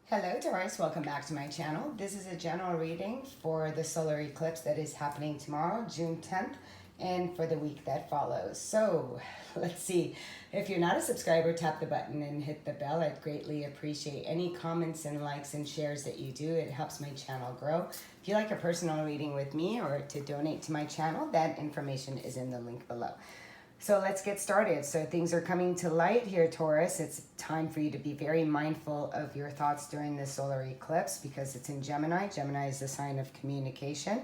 Hello Taurus, welcome back to my channel. This is a general reading for the solar eclipse that is happening tomorrow, June 10th, and for the week that follows. So let's see. If you're not a subscriber, tap the button and hit the bell. I'd greatly appreciate any comments and likes and shares that you do. It helps my channel grow. If you like a personal reading with me or to donate to my channel, that information is in the link below. So let's get started. So things are coming to light here, Taurus. It's time for you to be very mindful of your thoughts during the solar eclipse because it's in Gemini. Gemini is the sign of communication.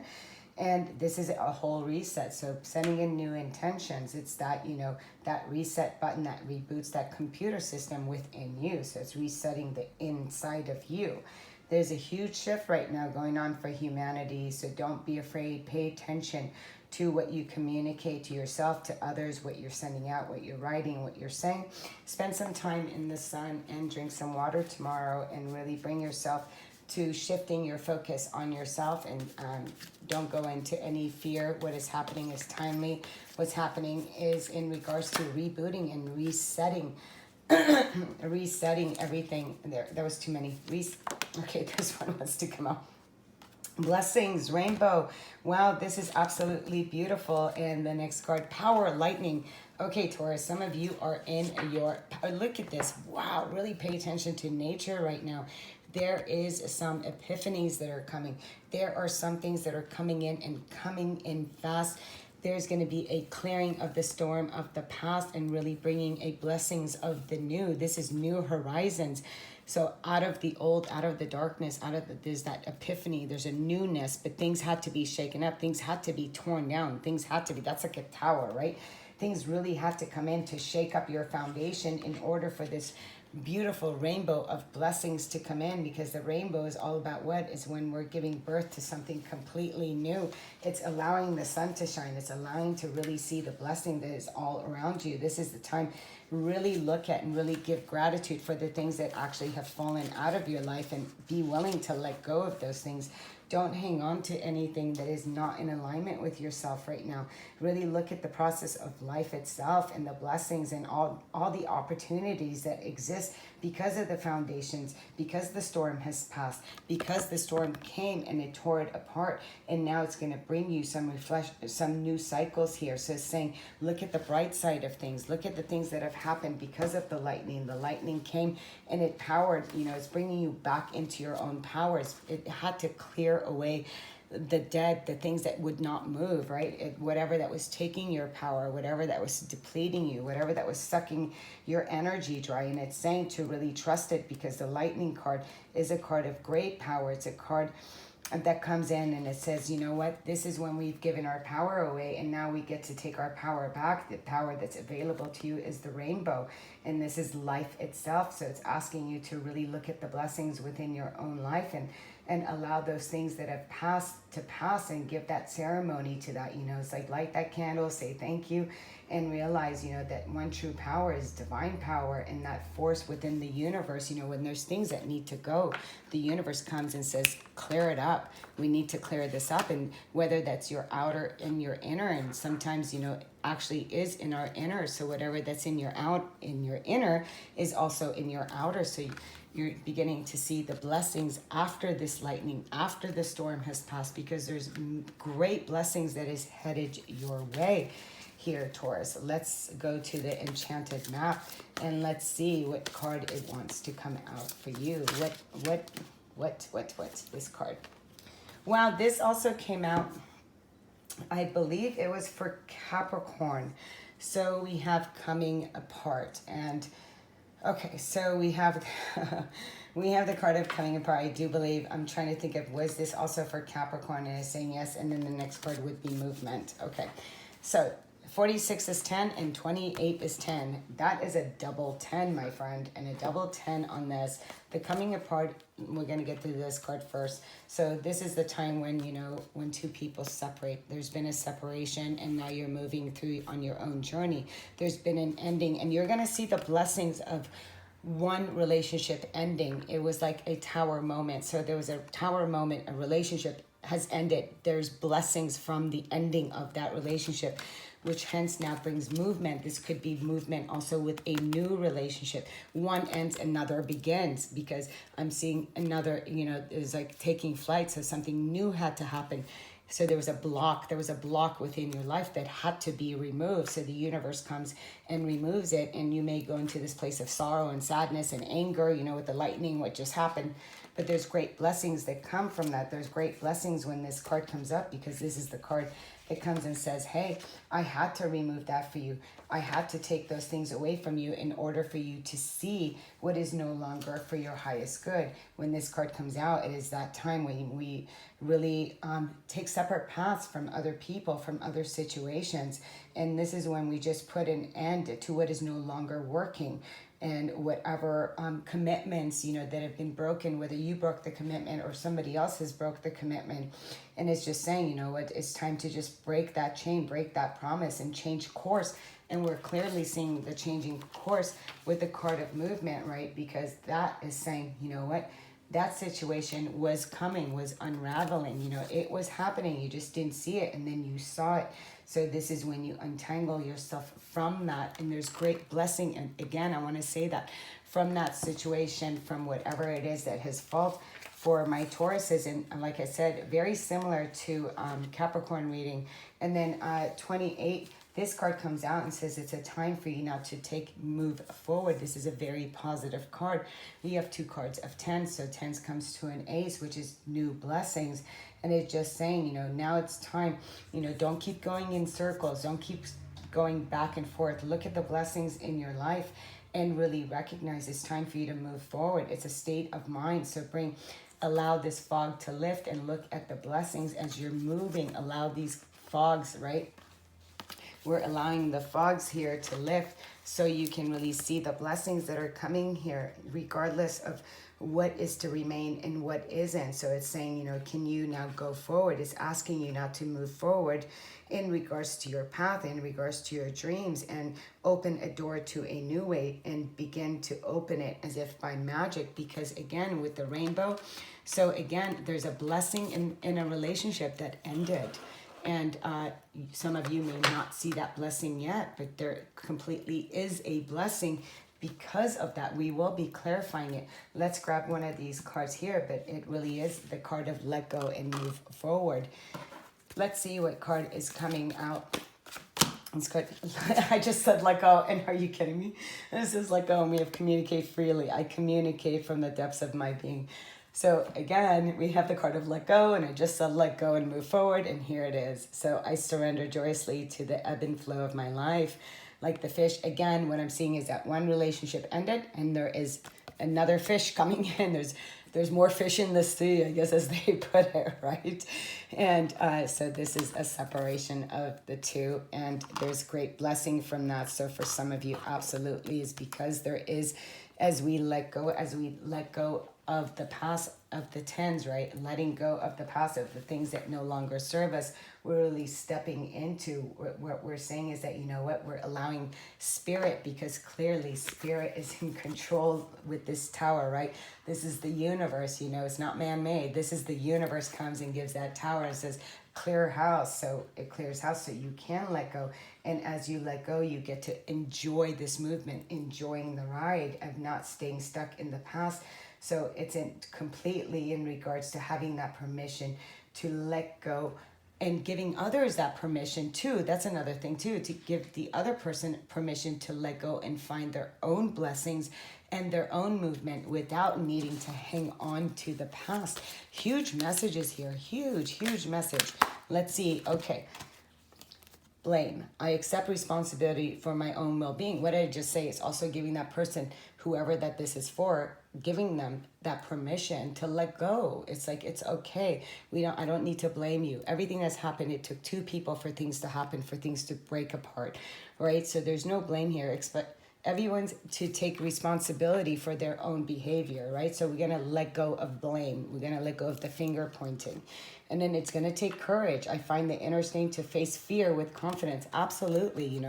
And this is a whole reset. So setting in new intentions. It's that, that reset button that reboots that computer system within you. So it's resetting the inside of you. There's a huge shift right now going on for humanity. So don't be afraid. Pay attention to what you communicate to yourself, to others, what you're sending out, what you're writing, what you're saying. Spend some time in the sun and drink some water tomorrow and really bring yourself to shifting your focus on yourself and don't go into any fear. What is happening is timely. What's happening is in regards to rebooting and resetting resetting everything. There was too many. Okay, this one wants to come out. Blessings, rainbow. Wow, this is absolutely beautiful. And the next card, power, lightning. Okay, Taurus, some of you are in your, look at this. Wow, really pay attention to nature right now. There is some epiphanies that are coming. There are some things that are coming in fast. There's going to be a clearing of the storm of the past and really bringing a blessings of the new. This is new horizons. So out of the old, out of the darkness, there's that epiphany, there's a newness, but things had to be shaken up. Things had to be torn down. Things had to be, that's like a tower, right? Things really had to come in to shake up your foundation in order for this beautiful rainbow of blessings to come in, because the rainbow is all about what is when we're giving birth to something completely new. It's allowing the sun to shine. It's allowing to really see the blessing that is all around you. This is the time really look at and really give gratitude for the things that actually have fallen out of your life and be willing to let go of those things. Don't hang on to anything that is not in alignment with yourself right now. Really look at the process of life itself and the blessings and all the opportunities that exist because of the foundations, because the storm has passed, because the storm came and it tore it apart, and now it's going to bring you some new cycles here. So it's saying, look at the bright side of things. Look at the things that have happened because of the lightning. The lightning came and it powered, it's bringing you back into your own powers. It had to clear away the dead, the things that would not move, right? Whatever that was taking your power, whatever that was depleting you, whatever that was sucking your energy dry. And it's saying to really trust it, because the lightning card is a card of great power. It's a card that comes in and it says, you know what, this is when we've given our power away and now we get to take our power back. The power that's available to you is the rainbow, and this is life itself. So it's asking you to really look at the blessings within your own life and allow those things that have passed to pass and give that ceremony to that. It's like light that candle, say thank you, and realize, that one true power is divine power, and that force within the universe. When there's things that need to go, the universe comes and says, clear it up. We need to clear this up. And whether that's your outer and your inner, and sometimes, actually is in our inner. So whatever that's in your inner is also in your outer. So you're beginning to see the blessings after this lightning, after the storm has passed, because there's great blessings that is headed your way here, Taurus. Let's go to the enchanted map and let's see what card it wants to come out for you. What's this card? Wow, this also came out, I believe it was for Capricorn. So we have coming apart, and okay, so we have we have the card of coming apart. I do believe, I'm trying to think of, was this also for Capricorn? And it's saying yes, and then the next card would be movement. Okay, so 46 is 10 and 28 is 10. That is a double 10, my friend, and a double 10 on this. The coming apart, we're going to get to this card first. So this is the time when, when two people separate. There's been a separation and now you're moving through on your own journey. There's been an ending, and you're going to see the blessings of one relationship ending. It was like a tower moment. So there was a tower moment, a relationship has ended. There's blessings from the ending of that relationship. which hence now brings movement. This could be movement also with a new relationship. One ends, another begins, because I'm seeing another, is like taking flight. So something new had to happen. So there was a block within your life that had to be removed. So the universe comes and removes it, and you may go into this place of sorrow and sadness and anger, with the lightning, what just happened. But there's great blessings that come from that. There's great blessings when this card comes up, because this is the card that comes and says, hey, I had to remove that for you. I had to take those things away from you in order for you to see what is no longer for your highest good. When this card comes out, it is that time when we really take separate paths from other people, from other situations. And this is when we just put an end to what is no longer working. And whatever commitments, that have been broken, whether you broke the commitment or somebody else has broke the commitment. And it's just saying, what, it's time to just break that chain, break that promise, and change course. And we're clearly seeing the changing course with the card of movement, right? Because that is saying, what, that situation was coming, was unraveling, it was happening. You just didn't see it, and then you saw it. So this is when you untangle yourself from that, and there's great blessing. And again, I want to say that from that situation, from whatever it is that has fallen for my Tauruses, and like I said, very similar to Capricorn reading. And then 28, this card comes out and says it's a time for you now to move forward. This is a very positive card. We have two cards of 10, so 10 comes to an ace, which is new blessings. And it's just saying, now it's time, don't keep going in circles. Don't keep going back and forth. Look at the blessings in your life and really recognize it's time for you to move forward. It's a state of mind. So allow this fog to lift and look at the blessings as you're moving. Allow these fogs, right? We're allowing the fogs here to lift so you can really see the blessings that are coming here, regardless of what is to remain and what isn't. So it's saying, can you now go forward? It's asking you now to move forward in regards to your path, in regards to your dreams, and open a door to a new way and begin to open it as if by magic. Because again, with the rainbow, so again, there's a blessing in a relationship that ended. And some of you may not see that blessing yet, but there completely is a blessing because of that. We will be clarifying it. Let's grab one of these cards here, but it really is the card of let go and move forward. Let's see what card is coming out. This card, I just said let go, and are you kidding me? This is let go, and we have communicate freely. I communicate from the depths of my being. So again, we have the card of let go, and I just said let go and move forward, and here it is. So I surrender joyously to the ebb and flow of my life. Like the fish, again, what I'm seeing is that one relationship ended, and there is another fish coming in. There's more fish in the sea, I guess, as they put it, right? And so this is a separation of the two, and there's great blessing from that. So for some of you, absolutely, is because there is, as we let go of the past, of the tens, right? Letting go of the past, of the things that no longer serve us. We're really stepping into what we're saying is that, we're allowing spirit, because clearly spirit is in control with this tower, right? This is the universe, it's not man-made. This is the universe comes and gives that tower and says, clear house. So it clears house so you can let go. And as you let go, you get to enjoy this movement, enjoying the ride of not staying stuck in the past. So it's completely in regards to having that permission to let go and giving others that permission too. That's another thing too, to give the other person permission to let go and find their own blessings and their own movement without needing to hang on to the past. Huge messages here, huge message. Let's see, okay. Blame. I accept responsibility for my own well-being. What did I just say? It's also giving that person, whoever that this is for, giving them that permission to let go. It's like, it's okay. I don't need to blame you. Everything that's happened, it took two people for things to happen, for things to break apart, right? So there's no blame here. Expect everyone's to take responsibility for their own behavior, right? So we're going to let go of blame. We're going to let go of the finger pointing. And then it's going to take courage. I find the inner strength to face fear with confidence. Absolutely.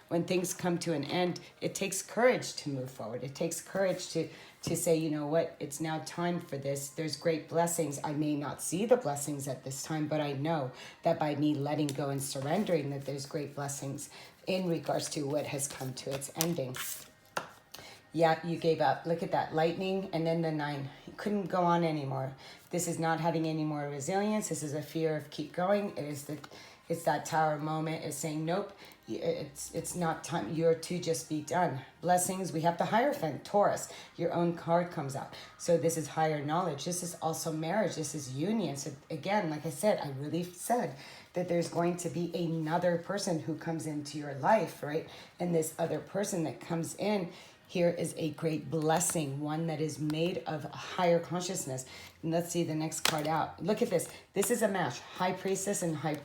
When things come to an end, it takes courage to move forward. It takes courage to to say, you know what, it's now time for this. There's great blessings. I may not see the blessings at this time, but I know that by me letting go and surrendering, that there's great blessings in regards to what has come to its ending. Yeah, you gave up. Look at that, lightning, and then the 9. You couldn't go on anymore. This is not having any more resilience. This is a fear of keep going. It's that Tower moment. It's saying nope. It's not time. You're to just be done. Blessings. We have the Hierophant, Taurus. Your own card comes out. So this is higher knowledge. This is also marriage. This is union. So again, like I said, I really said that there's going to be another person who comes into your life, right? And this other person that comes in here is a great blessing, one that is made of a higher consciousness. And let's see the next card out. Look at this. This is a match. High Priestess and High...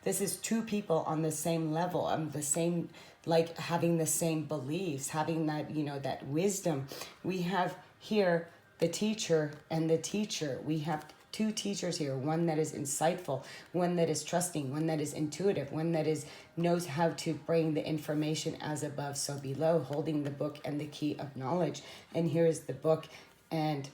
this is 2 people on the same level, the same, like having the same beliefs, having that, you know, that wisdom. We have here the teacher and the teacher. We have 2 teachers here, one that is insightful, one that is trusting, one that is intuitive, one that is knows how to bring the information as above, so below, holding the book and the key of knowledge. And here is the book, and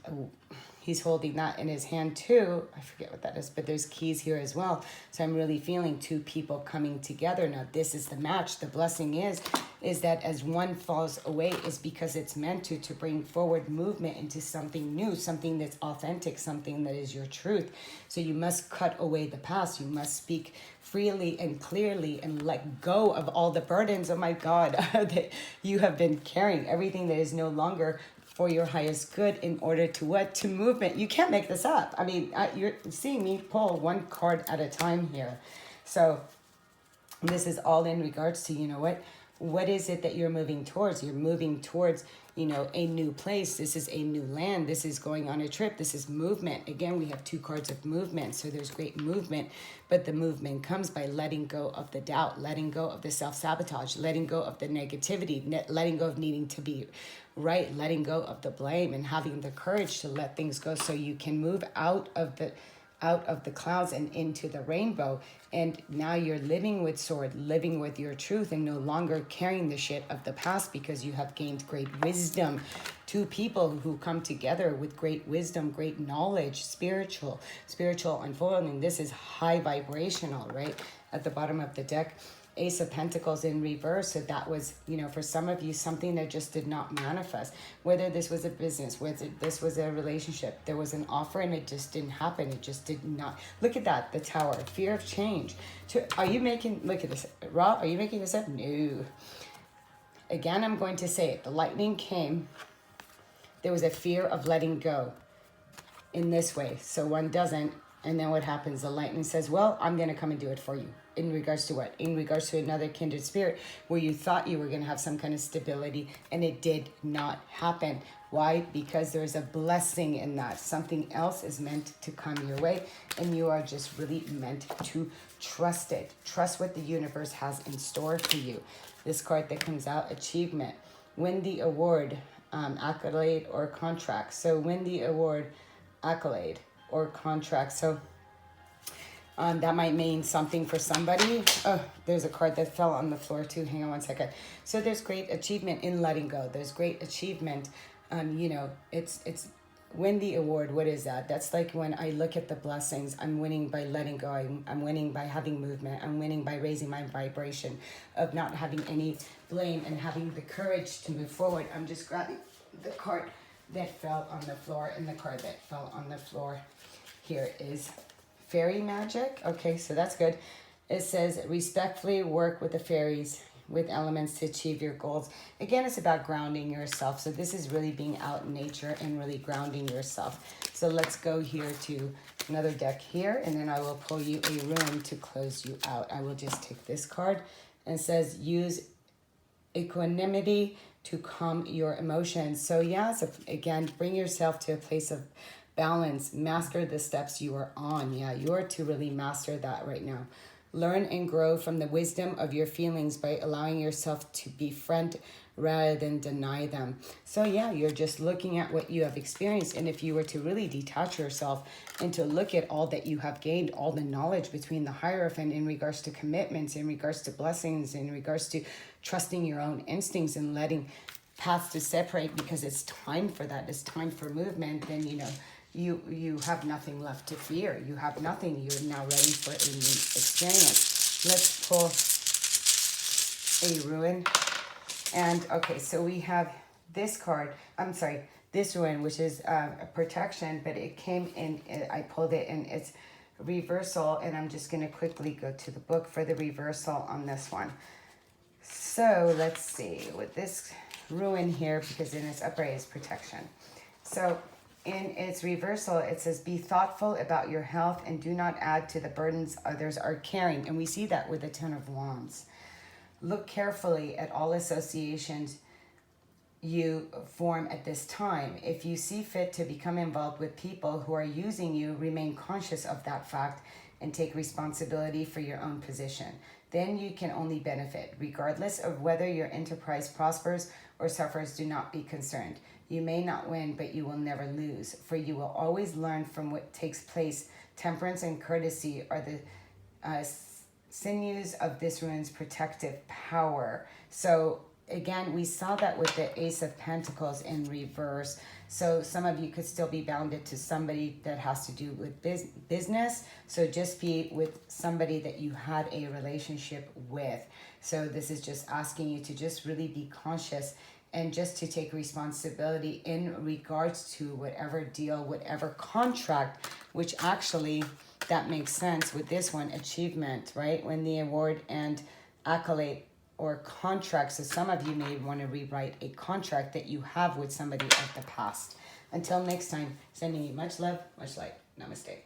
he's holding that in his hand too. I forget what that is, but there's keys here as well. So I'm really feeling 2 people coming together. Now this is the match. The blessing is that as one falls away is because it's meant to bring forward movement into something new, something that's authentic, something that is your truth. So you must cut away the past. You must speak freely and clearly and let go of all the burdens, oh my God, that you have been carrying, everything that is no longer for your highest good in order to what? To movement. You can't make this up. I mean, you're seeing me pull 1 card at a time here. So this is all in regards to, you know what is it that you're moving towards? You're moving towards, you know, a new place. This is a new land. This is going on a trip. This is movement. Again, we have 2 cards of movement. So there's great movement, but the movement comes by letting go of the doubt, letting go of the self-sabotage, letting go of the negativity, letting go of needing to be right, letting go of the blame, and having the courage to let things go so you can move out of the clouds and into the rainbow. And now you're living with sword, living with your truth, and no longer carrying the shit of the past, because you have gained great wisdom. 2 people who come together with great wisdom, great knowledge, spiritual unfolding. This is high vibrational, right? At the bottom of the deck, Ace of Pentacles in reverse. So that was, you know, for some of you, something that just did not manifest. Whether this was a business, whether this was a relationship, there was an offer and it just didn't happen. It just did not. Look at that, the Tower, fear of change. Are you making, look at this, Ra, are you making this up? No. Again, I'm going to say it. The lightning came. There was a fear of letting go in this way. So one doesn't. And then what happens? The lightning says, well, I'm going to come and do it for you. In regards to what? In regards to another kindred spirit where you thought you were going to have some kind of stability, and it did not happen. Why? Because there's a blessing in that. Something else is meant to come your way, and you are just really meant to trust it. Trust what the universe has in store for you. This card that comes out, achievement. Win the award, accolade, or contract. So win the award, accolade, or contract. So that might mean something for somebody. Oh, there's a card that fell on the floor too. Hang on 1 second. So there's great achievement in letting go. There's great achievement. You know, it's win the award. What is that? That's like when I look at the blessings, I'm winning by letting go. I'm winning by having movement. I'm winning by raising my vibration of not having any blame and having the courage to move forward. I'm just grabbing the card that fell on the floor, and the card that fell on the floor here is fairy magic. Okay, so that's good. It says respectfully work with the fairies, with elements to achieve your goals. Again, it's about grounding yourself. So this is really being out in nature and really grounding yourself. So let's go here to another deck here, and then I will pull you a room to close you out. I will just take this card, and it says use equanimity to calm your emotions. So yeah, so again, bring yourself to a place of balance. Master the steps you are on. Yeah, you are to really master that right now. Learn and grow from the wisdom of your feelings by allowing yourself to befriend rather than deny them. So yeah, you're just looking at what you have experienced. And if you were to really detach yourself and to look at all that you have gained, all the knowledge between the Hierophant in regards to commitments, in regards to blessings, in regards to trusting your own instincts and letting paths to separate because it's time for that, it's time for movement, then you have nothing left to fear. You have nothing. You're now ready for a new experience. Let's pull a ruin. And okay, so we have this card. I'm sorry, this ruin, which is a protection, but it came in, I pulled it in its reversal, and I'm just going to quickly go to the book for the reversal on this one. So let's see, with this ruin here, because in its upright is protection. So in its reversal, it says, be thoughtful about your health and do not add to the burdens others are carrying. And we see that with the Ten of Wands. Look carefully at all associations you form at this time. If you see fit to become involved with people who are using you, remain conscious of that fact and take responsibility for your own position. Then you can only benefit. Regardless of whether your enterprise prospers or suffers, do not be concerned. You may not win, but you will never lose, for you will always learn from what takes place. Temperance and courtesy are the sinews of this ruin's protective power. So again, we saw that with the Ace of Pentacles in reverse. So some of you could still be bounded to somebody that has to do with business. So just be with somebody that you had a relationship with. So this is just asking you to just really be conscious and just to take responsibility in regards to whatever deal, whatever contract, which actually that makes sense with this one, achievement, right? When the award and accolade or contract. So some of you may want to rewrite a contract that you have with somebody of the past. Until next time, sending you much love, much light. Namaste.